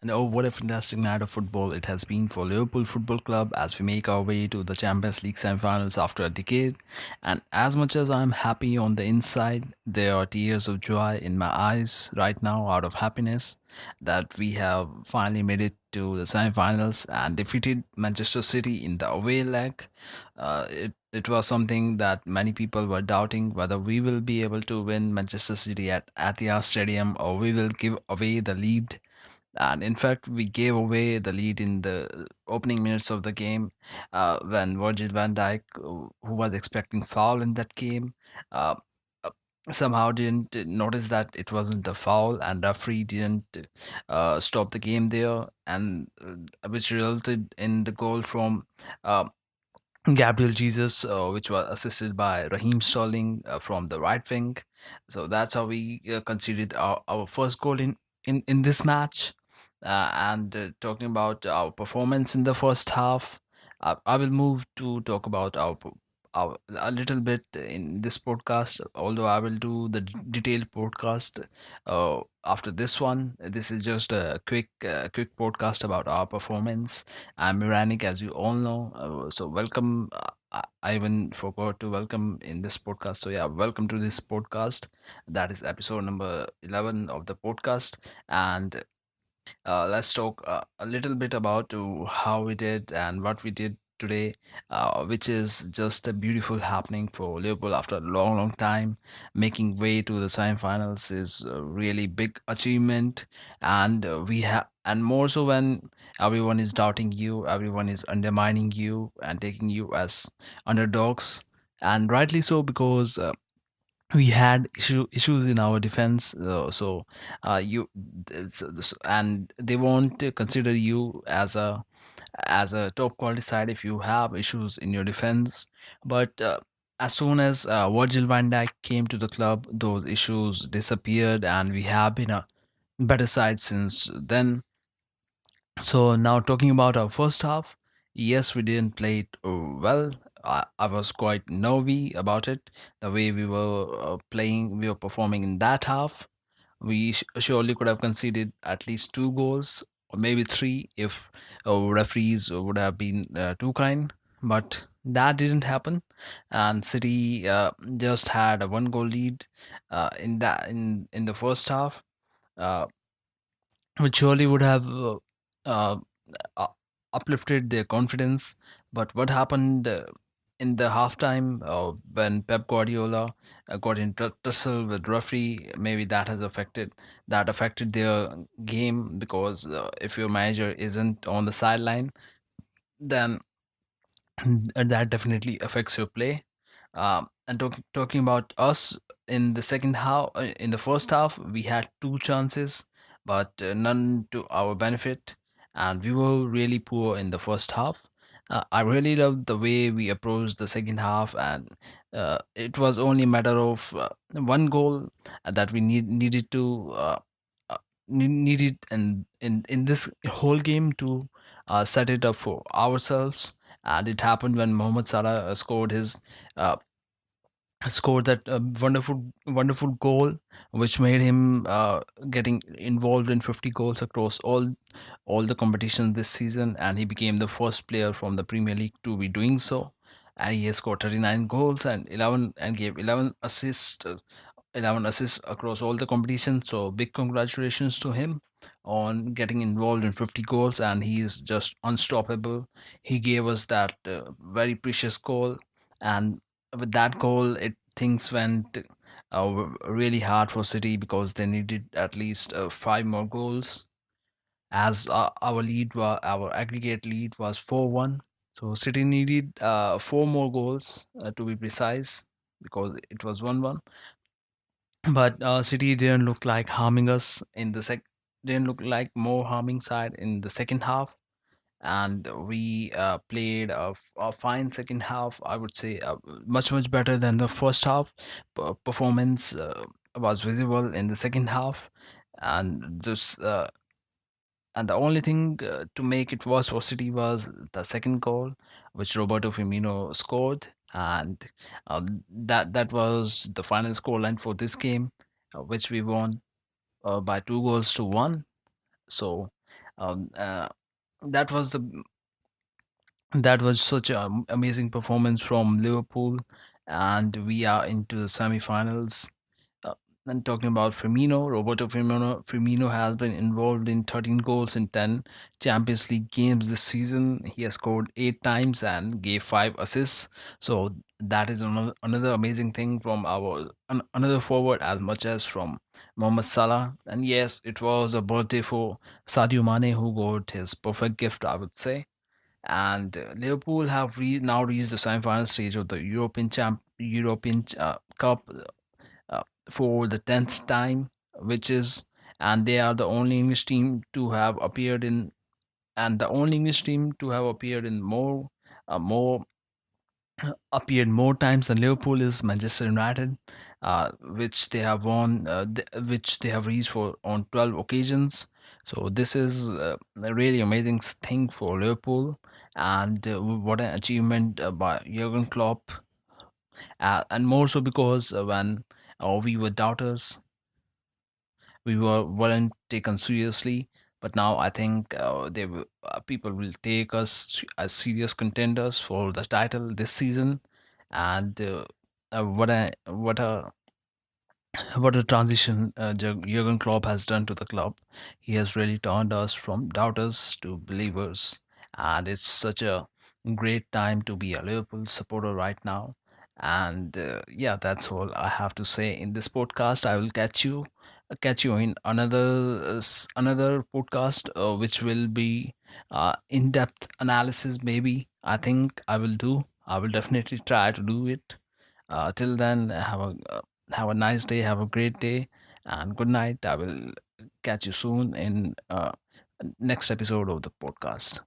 And oh, what a fantastic night of football it has been for Liverpool Football Club as we make our way to the Champions League semi-finals after a decade. And as much as I'm happy on the inside, there are tears of joy in my eyes right now out of happiness that we have finally made it to the semi-finals and defeated Manchester City in the away leg. It was something that many people were doubting whether we will be able to win Manchester City at Etihad Stadium or we will give away the lead, and in fact, we gave away the lead in the opening minutes of the game when Virgil van Dijk, who was expecting foul in that game, uh, uh, somehow didn't notice that it wasn't a foul, and referee didn't stop the game there, and which resulted in the goal from uh, Gabriel Jesus, which was assisted by Raheem Sterling from the right wing. So that's how we conceded our first goal in this match. And talking about our performance in the first half, I will move to talk about our a little bit in this podcast. Although I will do the detailed podcast after this one. This is just a quick podcast about our performance. I'm Iranic, as you all know. So welcome. I even forgot to welcome in this podcast. So yeah, welcome to this podcast. That is episode number 11 of the podcast, and let's talk a little bit about how we did and what we did today, which is just a beautiful happening for Liverpool after a long time. Making way to the semifinals is a really big achievement, and we have, and more so when everyone is doubting you, everyone is undermining you and taking you as underdogs, and rightly so because. We had issues in our defense, so you and they won't consider you as a top quality side if you have issues in your defense. But as soon as Virgil van Dijk came to the club, those issues disappeared, and we have been a better side since then. So now talking about our first half, yes, we didn't play it well. I was quite nervy about it. The way we were playing, we were performing in that half. We surely could have conceded at least two goals or maybe three if referees would have been too kind. But that didn't happen, and City just had a one goal lead in the first half. Uh, which surely would have uh, uh, uplifted their confidence. But what happened in the halftime when Pep Guardiola got in tussle with referee? Maybe that affected their game because if your manager isn't on the sideline, then that definitely affects your play. And talking about us in the second half, in the first half, we had two chances, but none to our benefit, and we were really poor in the first half. I really loved the way we approached the second half, and it was only a matter of one goal that we needed to needed in this whole game to set it up for ourselves. And it happened when Mohamed Salah uh, scored that wonderful goal, which made him getting involved in 50 goals across all the competitions this season, and he became the first player from the Premier League to be doing so. And he has scored 39 goals and 11 and gave 11 assists across all the competitions. So big congratulations to him on getting involved in 50 goals, and he is just unstoppable. He gave us that very precious goal, and with that goal, it things went really hard for City because they needed at least five more goals. As our aggregate lead was 4-1, so City needed four more goals to be precise because it was 1-1. But City didn't look like harming us in the didn't look like more harming side in the second half, and we played a fine second half. I would say much better than the first half. Performance was visible in the second half, and this and the only thing to make it worse for City was the second goal, which Roberto Firmino scored, and that was the final scoreline for this game, which we won by 2 goals to one. So Um, uh, that was the that was such an amazing performance from Liverpool, and we are into the semi-finals. Uh, and talking about Firmino, Firmino has been involved in 13 goals in 10 Champions League games this season. He has scored 8 times and gave 5 assists. So that is another amazing thing from our another forward as much as from Mohamed Salah. And yes, it was a birthday for Sadio Mane who got his perfect gift, I would say. And Liverpool have now reached the semi-final stage of the European Cup for the 10th time, which is, and they are the only English team to have appeared in, and the only English team to have appeared in more appeared more times than Liverpool is Manchester United, which they have won, which they have reached for on 12 occasions. So this is a really amazing thing for Liverpool, and what an achievement by Jurgen Klopp, and more so because when we were doubters, weren't taken seriously. But now I think people will take us as serious contenders for the title this season. And what a transition Jurgen Klopp has done to the club. He has really turned us from doubters to believers, and it's such a great time to be a Liverpool supporter right now. And yeah, that's all I have to say in this podcast. I will catch you in another podcast, which will be in-depth analysis. Maybe I think I will do. I will definitely try to do it. Till then, have a nice day, have a great day, and good night. I will catch you soon in next episode of the podcast.